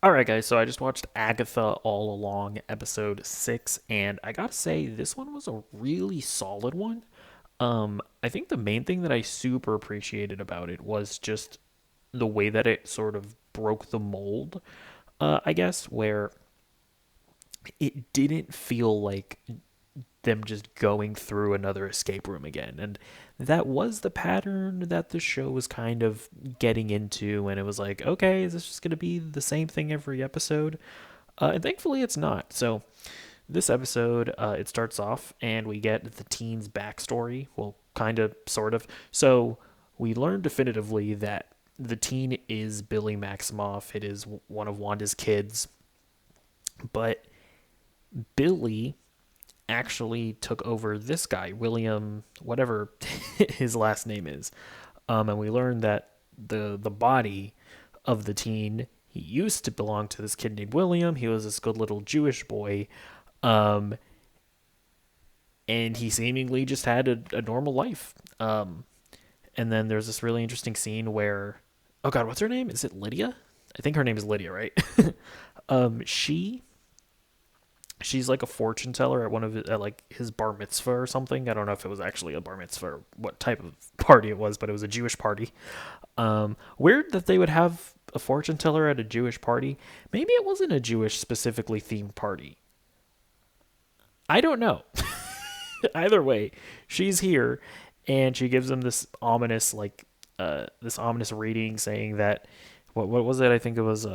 All right, guys. So I just watched Agatha All Along, episode 6, and I gotta say this one was a really solid one. I think the main thing that I super appreciated about it was just the way that it sort of broke the mold. I guess where it didn't feel like them just going through another escape room again. And that was the pattern that the show was kind of getting into. And it was like, okay, is this just going to be the same thing every episode? And thankfully, it's not. So, this episode, it starts off and we get the teen's backstory. Well, kind of, sort of. So, we learn definitively that the teen is Billy Maximoff. It is one of Wanda's kids. But Billy actually took over this guy, William, whatever his last name is. And we learned that the body of the teen, he used to belong to this kid named William. He was this good little Jewish boy. Um, and he seemingly just had a normal life. And then there's this really interesting scene where, oh God, what's her name? Is it Lydia? I think her name is Lydia, right? She she's like a fortune teller at like his bar mitzvah or something. I don't know if it was actually a bar mitzvah or what type of party it was, but it was a Jewish party. Weird that they would have a fortune teller at a Jewish party. Maybe it wasn't a Jewish specifically themed party. I don't know. Either way, she's here and she gives him this ominous reading saying that what was it? I think it was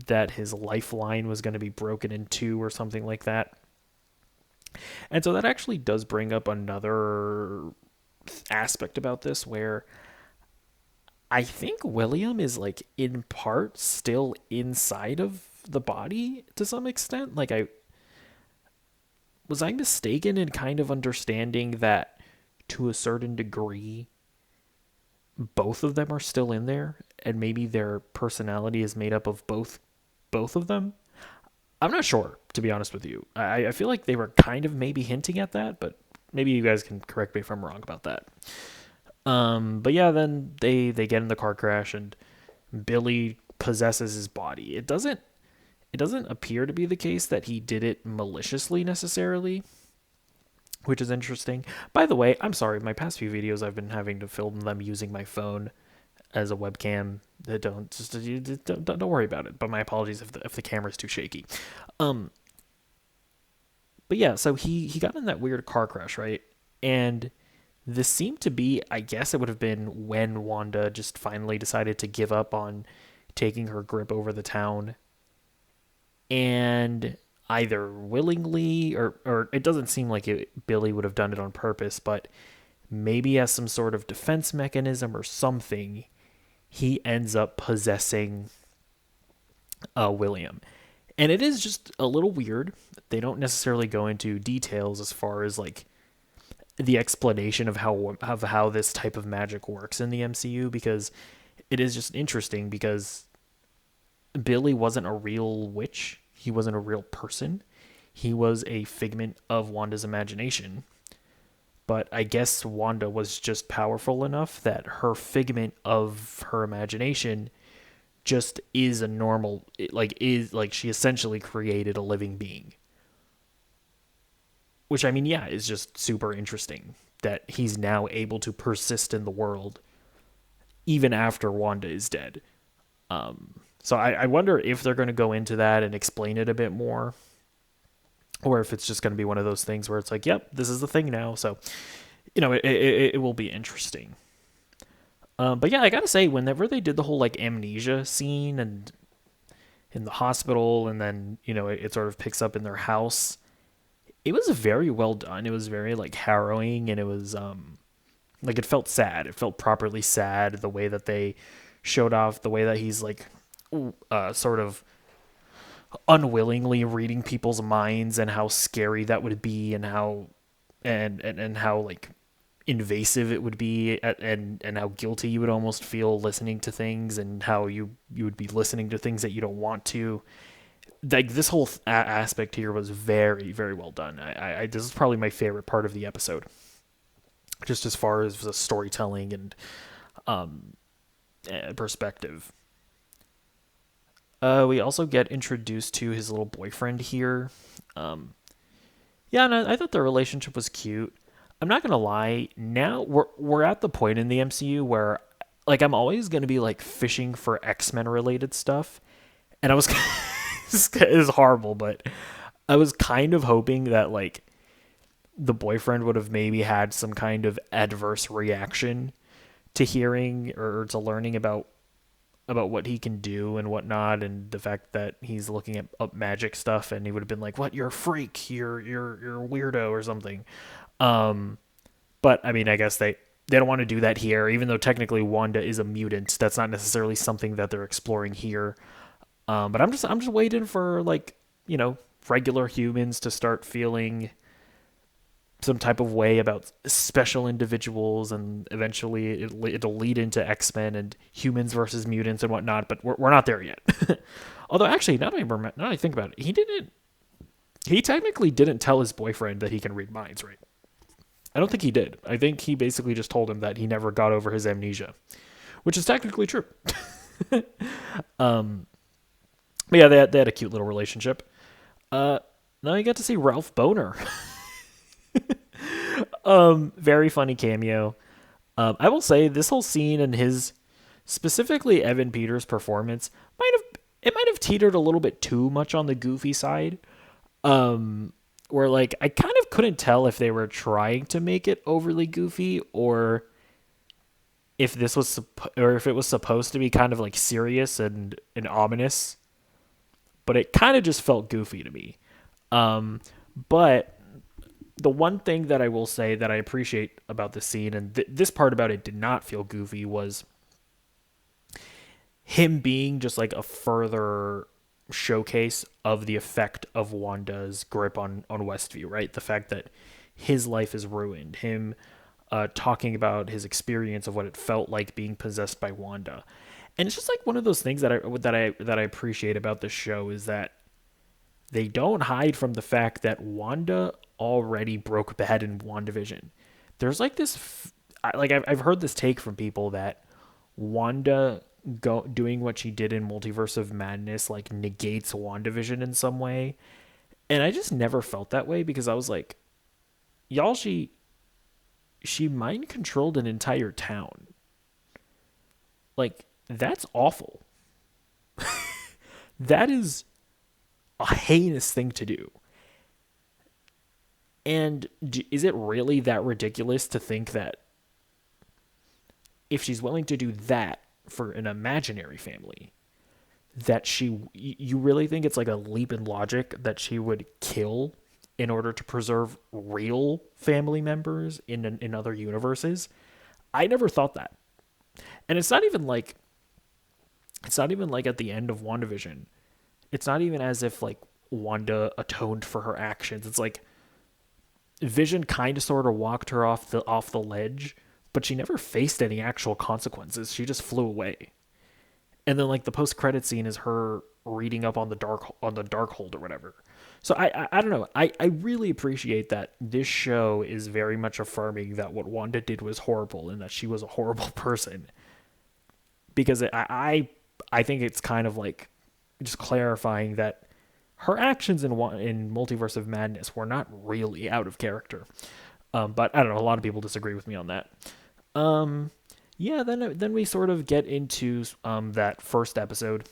that his lifeline was going to be broken in two or something like that. And so that actually does bring up another aspect about this where I think William is like in part still inside of the body to some extent. Like I mistaken in kind of understanding that to a certain degree both of them are still in there and maybe their personality is made up of both of them. I'm not sure, to be honest with you. I feel like they were kind of maybe hinting at that, but maybe you guys can correct me if I'm wrong about that. But yeah, then they get in the car crash and Billy possesses his body. It doesn't appear to be the case that he did it maliciously necessarily, which is interesting. By the way, I'm sorry. My past few videos I've been having to film them using my phone as a webcam. Don't worry about it. But my apologies if the camera's too shaky. Um, but yeah, so he got in that weird car crash, right? And this seemed to be, I guess it would have been when Wanda just finally decided to give up on taking her grip over the town and either willingly or it doesn't seem like Billy would have done it on purpose, but maybe as some sort of defense mechanism or something, he ends up possessing William. And it is just a little weird. They don't necessarily go into details as far as like the explanation of how this type of magic works in the MCU because it is just interesting because Billy wasn't a real witch. He wasn't a real person. He was a figment of Wanda's imagination. But I guess Wanda was just powerful enough that her figment of her imagination just is a normal is like she essentially created a living being. Which I mean, yeah, is just super interesting that he's now able to persist in the world even after Wanda is dead. So I wonder if they're going to go into that and explain it a bit more, or if it's just going to be one of those things where it's like, yep, this is the thing now. So, it will be interesting. But yeah, I gotta say, whenever they did the whole like amnesia scene and in the hospital, and then it sort of picks up in their house, it was very well done. It was very like harrowing, and it was like it felt sad. It felt properly sad the way that they showed off the way that he's like sort of unwillingly reading people's minds and how scary that would be and how like invasive it would be and how guilty you would almost feel listening to things and how you would be listening to things that you don't want to. Like this whole aspect here was very very well done. I this is probably my favorite part of the episode, just as far as the storytelling and perspective. We also get introduced to his little boyfriend here. Yeah, and I thought their relationship was cute. I'm not gonna lie. Now we're at the point in the MCU where, like, I'm always gonna be like fishing for X-Men related stuff, and I was this is horrible, but I was kind of hoping that like the boyfriend would have maybe had some kind of adverse reaction to hearing or to learning about what he can do and whatnot, and the fact that he's looking at up magic stuff, and he would have been like, "What? You're a freak. You're a weirdo or something." Um, but I mean, I guess they don't want to do that here, even though technically Wanda is a mutant. That's not necessarily something that they're exploring here. But I'm just waiting for like regular humans to start feeling some type of way about special individuals, and eventually it'll lead into X-Men and humans versus mutants and whatnot. But we're not there yet. Although actually, now that I think about it, he technically didn't tell his boyfriend that he can read minds, right? I don't think he did. I think he basically just told him that he never got over his amnesia, which is technically true. um, but yeah, they had a cute little relationship. Uh, Now you get to see Ralph Boner. Very funny cameo. I will say this whole scene and his, specifically Evan Peters' performance, might have teetered a little bit too much on the goofy side. Where like I kind of couldn't tell if they were trying to make it overly goofy, or if or if it was supposed to be kind of like serious and ominous. But it kind of just felt goofy to me. But the one thing that I will say that I appreciate about the scene, and this part about it did not feel goofy, was him being just like a further showcase of the effect of Wanda's grip on Westview, right? The fact that his life is ruined, him talking about his experience of what it felt like being possessed by Wanda. And it's just like one of those things that I appreciate about this show is that they don't hide from the fact that Wanda already broke bad in WandaVision. There's like this, like I've heard this take from people that Wanda doing what she did in Multiverse of Madness like negates WandaVision in some way, and I just never felt that way because I was like, y'all, she mind controlled an entire town. Like that's awful. That is a heinous thing to do. And is it really that ridiculous to think that if she's willing to do that for an imaginary family, that you really think it's like a leap in logic that she would kill in order to preserve real family members in other universes? I never thought that. And it's not even like at the end of WandaVision. It's not even as if like Wanda atoned for her actions. It's like Vision kind of sort of walked her off the ledge, but she never faced any actual consequences. She just flew away. And then like the post credit scene is her reading up on the Darkhold or whatever. So I don't know. I really appreciate that this show is very much affirming that what Wanda did was horrible and that she was a horrible person. Because I think it's kind of like just clarifying that her actions in Multiverse of Madness were not really out of character. But I don't know. A lot of people disagree with me on that. Yeah. Then we sort of get into that first episode,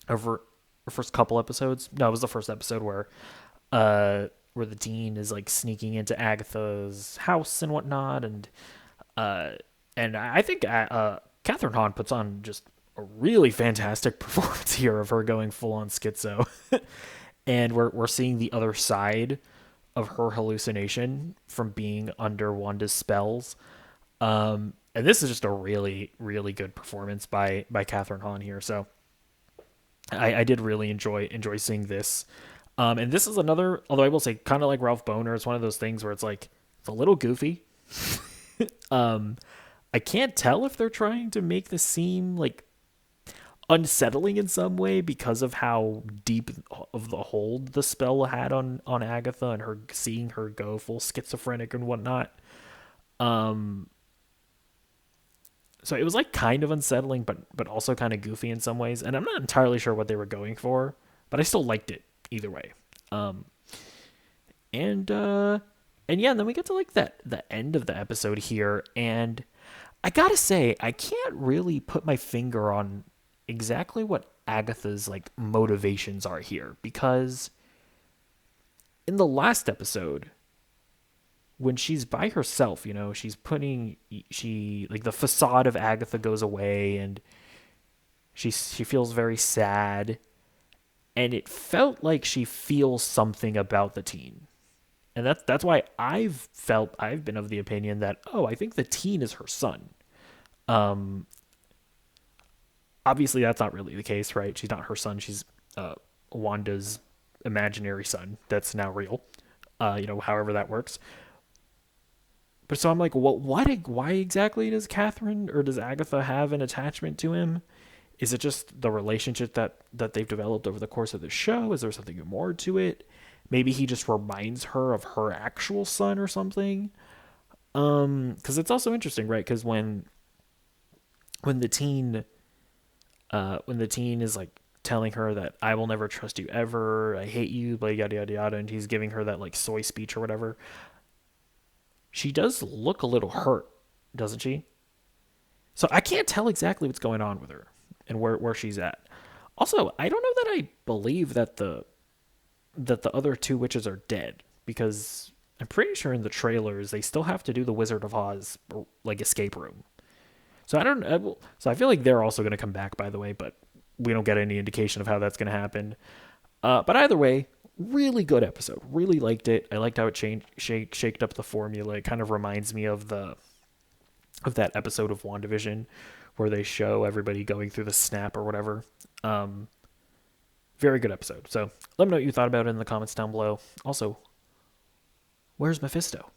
over first couple episodes. No, it was the first episode where the dean is like sneaking into Agatha's house and whatnot, uh, and I think Catherine Hahn puts on just a really fantastic performance here of her going full on schizo, and we're seeing the other side of her hallucination from being under Wanda's spells. And this is just a really really good performance by Catherine Hahn here. So I did really enjoy seeing this. And this is another, although I will say, kind of like Ralph Boner, it's one of those things where it's like it's a little goofy. I can't tell if they're trying to make this seem like unsettling in some way because of how deep of the hold the spell had on Agatha and her seeing her go full schizophrenic and whatnot. So it was like kind of unsettling, but also kind of goofy in some ways. And I'm not entirely sure what they were going for, but I still liked it either way. Um, and yeah, and then we get to like the end of the episode here, and I gotta say, I can't really put my finger on exactly what Agatha's like motivations are here, because in the last episode, when she's by herself, she's putting she like the facade of Agatha goes away, and she feels very sad, and it felt like she feels something about the teen. And that's why I've been of the opinion that, oh, I think the teen is her son. Um Obviously that's not really the case, right? She's not her son. She's Wanda's imaginary son that's now real. However that works. But so I'm like, why exactly does Catherine or does Agatha have an attachment to him? Is it just the relationship that they've developed over the course of the show? Is there something more to it? Maybe he just reminds her of her actual son or something. Because it's also interesting, right? Because when the teen when the teen is like telling her that I will never trust you ever, I hate you, blah yada yada yada, and he's giving her that like soy speech or whatever, she does look a little hurt, doesn't she? So I can't tell exactly what's going on with her and where she's at. Also, I don't know that I believe that the other two witches are dead, because I'm pretty sure in the trailers they still have to do the Wizard of Oz like escape room. So I don't. So I feel like they're also going to come back, by the way, but we don't get any indication of how that's going to happen. But either way, really good episode. Really liked it. I liked how it shaked up the formula. It kind of reminds me of that episode of WandaVision where they show everybody going through the snap or whatever. Um, Very good episode. So let me know what you thought about it in the comments down below. Also, where's Mephisto?